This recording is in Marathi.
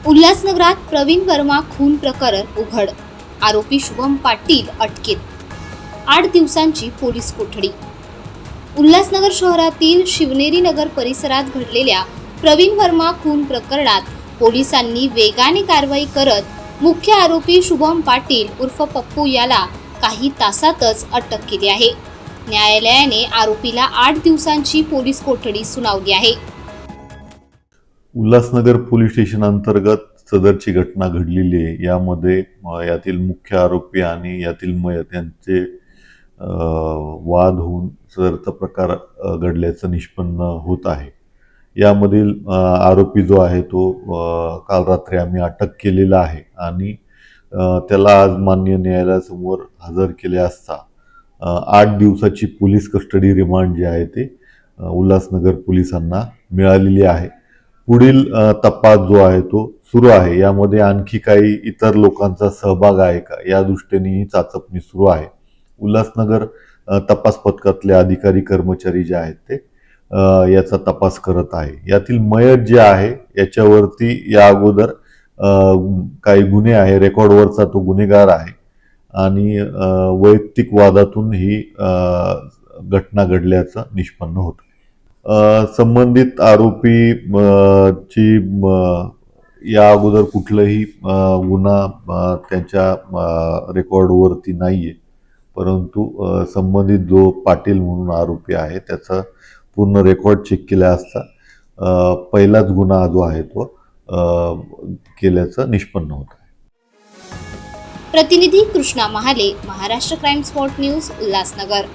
उल्हासनगरात प्रवीण वर्मा खून प्रकरण उघड, आरोपी शुभम पाटील अटकेत, 8 दिवसांची पोलीस कोठडी। उल्हासनगर शहरातील शिवनेरी नगर परिसरात घडलेल्या प्रवीण वर्मा खून प्रकरणात पोलिसांनी वेगाने कारवाई करत मुख्य आरोपी शुभम पाटील उर्फ पप्पू याला काही तासातच अटक केली आहे। न्यायालयाने आरोपीला 8 दिवसांची पोलीस कोठडी सुनावली आहे। उल्हासनगर पोलीस स्टेशन अंतर्गत सदरची घटना घडलेली आहे। यामध्ये यातील मुख्य आरोपी आणि यातील मयत यांचे वाद होऊन सदरचा प्रकार घडल्याचं निष्पन्न होत आहे। यामधील आरोपी जो आहे तो काल रात्री आम्ही अटक केलेला आहे आणि त्याला आज मान्य न्यायालयासमोर हजर केले असता 8 दिवसाची पोलीस कस्टडी रिमांड जे आहे ते उल्हासनगर पोलिसांना मिळालेली आहे। पुढील तपास जो आहे तो सुरू आहे। यामध्ये आणखी काही इतर लोकांचा सहभाग आहे का या दृष्टीने ही चाचपणी सुरू आहे। उल्हासनगर तपास पथकातले अधिकारी कर्मचारी जे आहेत ते याचा तपास करत आहे। यातील मयत जे आहे याच्यावरती या अगोदर काही गुन्हे आहे, रेकॉर्डवरचा तो गुन्हेगार आहे आणि वैयक्तिक वादातून ही घटना घडल्याचं निष्पन्न होतं। संबंधित आरोपी ची या अगोदर कुठलाही गुन्हा त्यांच्या रेकॉर्डवरती नाहीये, परंतु संबंधित जो पाटील म्हणून आरोपी आहे त्याचा पूर्ण रेकॉर्ड चेक केला असता पहिलाच गुन्हा जो आहे तो केल्याचं निष्पन्न होत आहे। प्रतिनिधी Krishna Mahale, Maharashtra crime spot news, Ulhasnagar.